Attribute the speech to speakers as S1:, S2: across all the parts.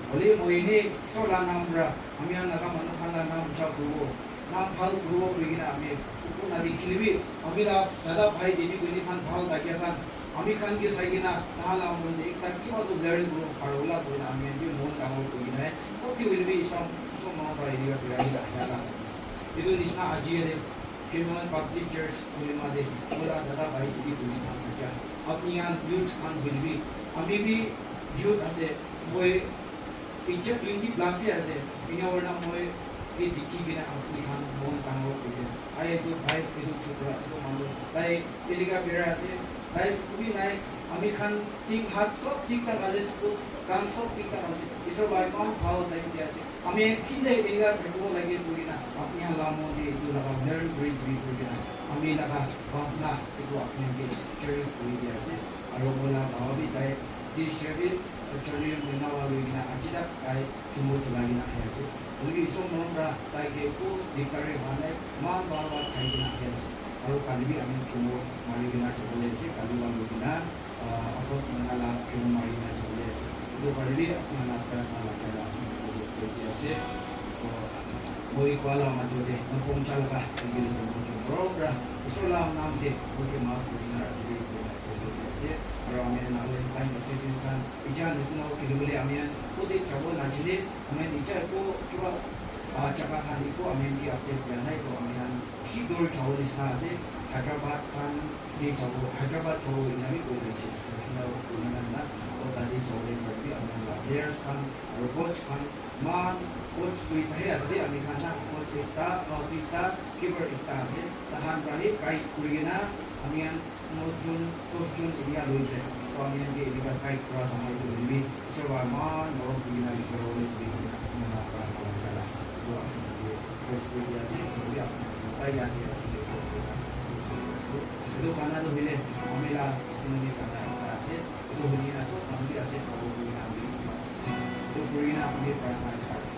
S1: Oli mo ini sola namra ami ang nakamano kana nam chakuo nam phal kuo bigina ami suku nadi kilibi ami la dada bhai didi bini khan phal dakia khan ami khan ke saigina tahala amon ekta kiba to learn group parola boina ami di mon kamol bigina oti will be some no para area pirani da hala idu nisna ajiye de Human Public Church Kulima de Mula dada bhai didi bini khan dakia apni yan youth khan bilbi ami bi youth ase boy Picture 20 plus আছে ইনি ওরনা মই এই দিকি বিনা আপনি খান মন কাঙ্গো করে আই তো ভাই এদু ছোটরা তো মানো তাই এলিকা বেরা আছে তাই খুবই নাই আমি খান ঠিক হাত সব ঠিকঠাক আছে কান সব ঠিকঠাক আছে এসব ভাই কোন ভালো তাই দিয়ে আছে আমি কি দে এলিকা দেখবো লাগে করি না আপনি লামো দিয়ে এদু লাগা নার ব্রিজ ব্রিজ করি না আমি লাগা ভাবনা এদু আপনি কে শেয়ার করে দিয়ে আছে আর বলা ভাবি তাই দি share Actually, we now are going to Achida, I to move to Lagina Hens. We so number like a pool, the curry one, man, Baba, Kaina Hens. Or Kalibi, I mean, to move Marina Chocolate, Kalula Lugina, Apos Manala, to Marina Chocolate. The Bari, Manaka, Malakala, Boy Kuala Majode, Napong Chalaka, and get the program. Sola Namde, Pokemon, Ramen and Allen kind of season can Ichan is now Kiluli Amian, put it trouble naturally, I mean, Ichaco, Chakahaniko, I mean, the update the night or Amian, she go trouble is Nazi, Hakabat can be trouble, Hakabat trouble in Amico, which is national Unana, or that is all in Rugby, I mean, players can, reports can, man, what's with hairs, the Americana, what's it that, or Tita, Kiber Itase, the Handbrani, Kai Kurina, Amian. June, post June, India, Louis, Korean, the Illegal Kite Cross, and I do believe so. I'm on or we like to roll it with Nakala. First, we are saying, we are Thailand. So, Canada, Amila, Sinami, Canada, to Hina, so only assist for Burina, to Burina, we primary heart.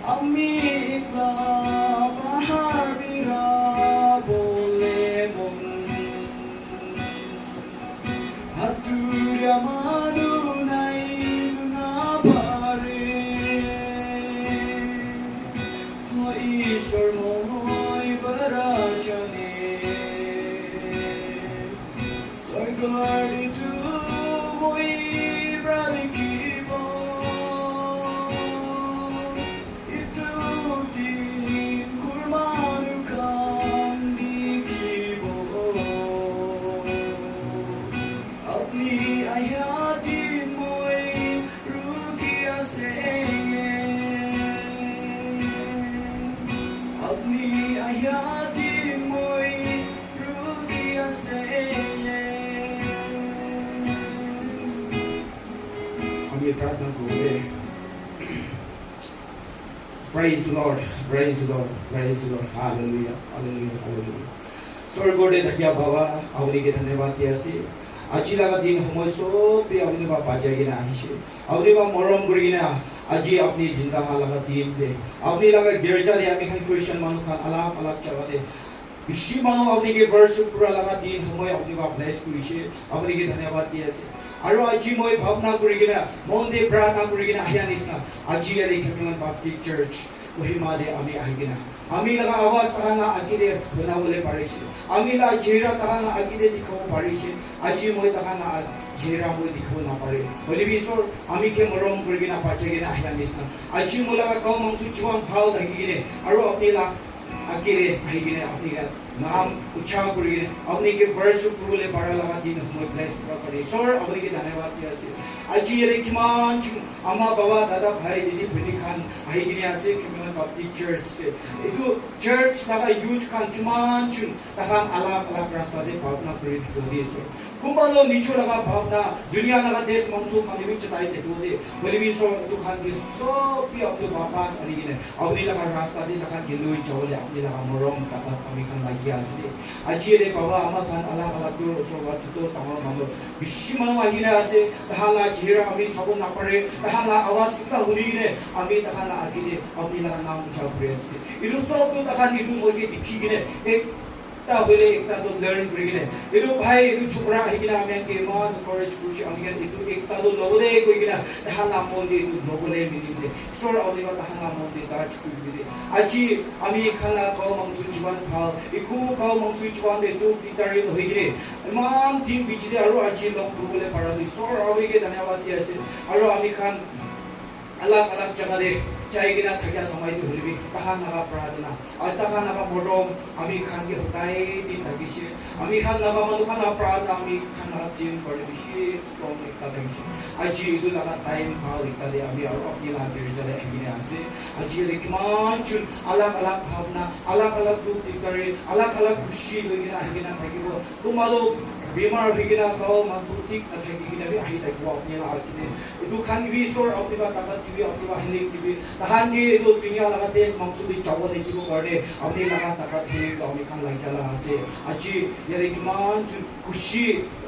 S2: Amita bahar bira bole mo
S1: আমি প্ৰাৰ্থনা কৰোঁ। Praise the Lord, praise the Lord, praise the Lord. Hallelujah, hallelujah, hallelujah. স্বৰ্গতে থাকিয়া বাবা আপুনিকে ধন্যবাদ দি আছে। আজি লগা দিন সময় চবেই আপুনি বা বাজাই কিনে আহিছে। আপুনি বা মৰম কৰি কিনে আজি আপুনি জিন্দা লগা দিন দে। আপুনি লগা গিৰ্জাৰে আমি খান খ্ৰীষ্টান মানুহ খান আলাপ আলাপ জাগাতে বেছি মানুহ আপুনিকে বৰ্ষিপ কৰা লগা দিন সময় আপুনি বা ব্লেছ কৰিছে। আপুনিকে ধন্যবাদ দি আছে। আৰু আজি মই ভাৱনা কৰি কিনে মন দি প্ৰাৰ্থনা কৰি কিনে আহিয়া নিচিনা আজি ইয়াৰে খেমিমান বাপ্তিষ্ট চাৰ্চ কহিমাদে আমি আহি কিনে আমি লগা আৱাজ তাহানা আগিৰে শুনাবলৈ পাৰিছে। আমি লগা চেহেৰা তাহানা আগিৰে দেখাব পাৰিছে। আজি মই তাহানা চেহেৰা মই দেখাব নাপাৰে। হলিবি ঈশ্বৰ আমি কে মৰম কৰি কিনে বাচাই কিনে আহিয়া নিচিনা আজি মোৰ লগা গাঁও মাংস যিমান ভাল থাকি কিনে আৰু আপুনি আগিৰে আহি কিনে আপুনি নাম উৎসাহ কৰি কিনে আপুনিকে বৰ্ষিপ কৰিবলৈ পাৰা লগা দিন সময় ব্লেছ কৰা কৰে। ঈশ্বৰ আপুনিকে ধন্যবাদ দি আছে। আজি ইয়াৰে কিমান আমাৰ বাবা দাদা ভাই দিদি ভনী খান আহি কিনে আছে কিমান বাপ্তিষ্ট চাৰ্চ এইটো চাৰ্চ লগা ইউথ খান কিমান তাহান আলাপ আলাপ ৰাস্তাতে ভাৱনা কৰি দি আছে। কোনোবালো নিজৰ লগা ভাৱনা দুনিয়া লগা দেশ মাংস খানিবি চাই দেখিব দে হলিবি ঈশ্বৰ এইটো খান দিয়ে চবেই আপুনি বাপাছ আনি কিনে আপুনি লগা ৰাস্তাতে তাহান লৈ যাবলৈ আপুনি লগা মৰম তাহাত আমি খান লাগি আছে। আজি ৰে বাবা আমাৰ খান আলাপ আলাপ তোৰ ওচৰত ছোট ডাঙৰ মানুহ বেছি মানুহ আহি কিনে আছে। তাহানা চেহেৰা আমি চাব নাপাৰে। তাহানা আৱাজ কিবা শুনি কিনে আমি তাহানা আগিৰে আপুনি লগা নাম উৎসাহ কৰি আছে। এইটো চবটো তাহান এইটো মই দেখি কিনে একটা হলে একটা তো লার্ন করে কিনে এটো ভাই এটো ছোকরা আহি কিনা আমি কেমান করেজ করছি আমি এটো একটা তো নবলে কই কিনা তাহা নাম মন্দির এটো নবলে মিলিতে ঈশ্বর অলিবা তাহা নাম মন্দির তার ছুটি দিলে আজি আমি খানা গাঁও মাংস জীবন ভাল একো গাঁও মাংস জীবন এটো কিতারে হই গিরে ইমান দিন বিচিতে আৰু আজি লগ কৰিবলে পাৰা ঈশ্বৰ আবিকে ধন্যবাদ দি আছে। আৰু আমি খান আলাপ আলাপ জাগাতে চাই কিনা থাকিয়া সময় ধৰিবি তাহা নাগা প্ৰাৰ্থনা আৰু তাহা নাগা মৰম আমি খানকে সদায় দিন থাকিছে। আমি খান নাগা মানুহ খানা প্ৰাৰ্থনা আমি খান নাগা জিম কৰি বেছি ষ্ট্ৰং একটা থাকিছে। আজি এইটো নাগা টাইম ভাল একটা দে আমি আৰু আপুনি লাগে ৰিজাল্ট আহিনে আছে। আজি কিমান চোন আলাপ আলাপ ভাৱনা আলাপ আলাপ দুখ দিগদাৰে আলাপ আলাপ খুচি লৈ কিনে আহি কিনে থাকিব। তোমালোক বেমাৰ হৈ কিনে গাঁও মানুহ ঠিক নাথাকি কিনে আহি থাকিব আপুনি কিনে এইটো খান দিবি ঈশ্বৰ আপুনি বা তাকাত দিবি আপুনি বা হেলিক দিবি তাহান দিয়ে এইটো দুনিয়া লগা দেশ মাংস দি যাব লাগিব কাৰণে আপুনি লগা তাকাত হেলিক আমি খান লাগি আছে। আজি ইয়াৰে কিমান খুচি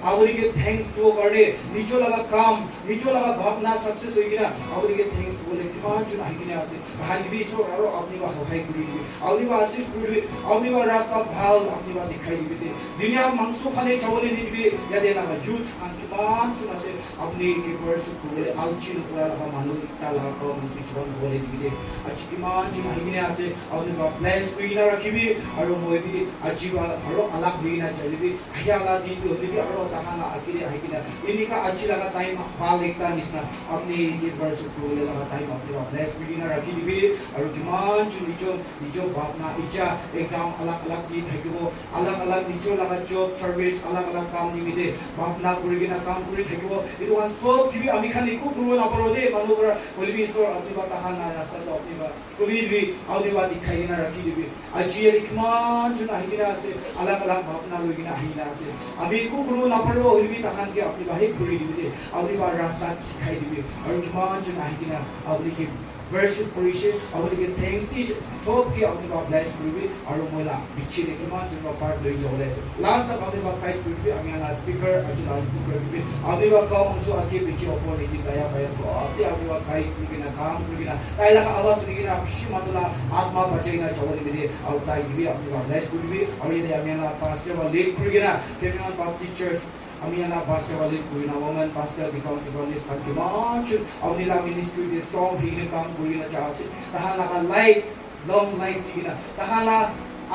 S1: আপুনিকে থেংকছ দিব কাৰণে নিজৰ লগা কাম নিজৰ লগা ভাৱনা ছাকচেছ হৈ কিনে আপুনিকে থেংকছ দিবলৈ কিমান জন আহি কিনে আছে। তাহান দিবি ঈশ্বৰ আৰু আপুনি বা সহায় কৰি দিবি আপুনি বা আশীষ কৰি দিবি আপুনি বা ৰাস্তা ভাল আপুনি বা দেখাই দিবি দুনিয়া মাংস খানে যাবলৈ নিদিবি। ইয়াতে লগা ইউথ খান কিমান জন আছে আপুনি কি বৰ্ষিপ কৰিবলৈ আলোচনা কৰা লগা মানুহ এটা লগা গাঁও মাংস জীৱন হ'বলৈ দিবি দে। আজি কিমান জন আহি কিনে আছে আপুনি বা ব্লেছ কৰি কিনে ৰাখিবি আৰু মই বি আজি আৰু আলাপ হৈ কিনে চলিবি আহি আলাপ দিনটো হ'লিবি আৰু তাহানা আকিৰে আহি কিনে এনেকা আজি লগা টাইম ভাল একটা নিচিনা আপুনি কি বৰ্ষিপ কৰিবলৈ লগা টাইম আপুনি বা ব্লেছ কৰি কিনে ৰাখি দিবি। আৰু কিমান জন নিজৰ ভাৱনা ইচ্ছা এক্সাম আলাপ আলাপ দি থাকিব আলাপ আলাপ নিজৰ লগা জব চাৰ্ভিচ আলাপ আলাপ কাম নিমিতে ভাৱনা কৰি কিনে কাম কৰি থাকিব। এইটো চব কিবি আমি খান একো কৰিব নাপাৰোঁ দেই মানুহৰ পৰা হলিবি ঈশ্বৰ আপুনি বা তাহানা ৰাস্তাটো আপুনি বা কৰি দিবি আপুনি বা দেখাই কিনে ৰাখি দিবি। আজি কিমান জন আহি কিনে আছে আলাপ আলাপ ভাৱনা লৈ কিনে আহি কিনে আছে আমি একো কৰিব নাপাৰোঁ হলিবি তাহানকে আপুনি বা সেই কৰি দিবি দেই আপুনি বা ৰাস্তাত দেখাই দিবি। আৰু কিমান জন আহি কিনে আপুনি কি বৰ্ষিপ কৰিছে আপুনিকে থেংকছ দিছে চবকে আপুনি বা ব্লেছ কৰিবি আৰু মহিলা বিচিৰে কিমান জন পাৰ্ট লৈ যাবলৈ আছে। লাষ্ট আপুনি বা কাইট কৰিবি আমি স্পিকাৰ আজি লাষ্ট স্পিকাৰ কৰিবি আপুনি বা গাঁও অংশ আজি বিচি ওপৰ নীতি দায়া পাই চবকে আপুনি বা কাইট কৰি কিনে কাম কৰি কিনে তাই লগা আৱাজ শুনি কিনে বেছি মানুহ আত্মা বাচাই কিনে যাবলৈ দিবি আৰু তাই দিবি আপুনি বা ব্লেছ কৰিবি। আৰু ইয়াতে আমি পাঁচটা বা লিড কৰি কিনে কেইটামান বাপ্তিষ্ট চাৰ্চ আমি ana pastor wali kuina woman pastor become evangelist kan kiman auni la ministry de strong hine kam kuina chase tahala ka life long life tigina tahala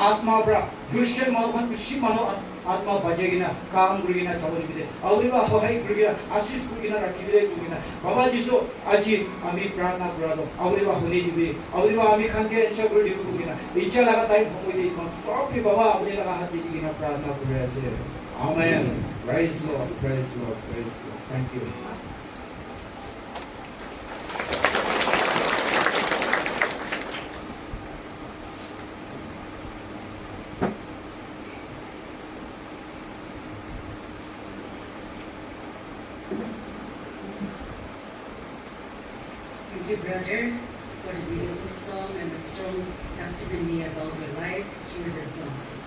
S1: atma bra christian malhan bishi mano atma bajegina kam kurina chawali bide auni ba hohai kurina asis kurina rakhibile kurina baba jisu aji ami prarthana koralo auni ba honi dibe auni ba ami khanke answer kori dibe kurina icha laga time homoi dei kon sob baba auni laga hati digina prarthana kori ase. Amen. Praise Lord. Praise Lord. Praise Lord. Thank you.
S2: Thank you, brother, for the beautiful song and the strong testimony about your life through that song.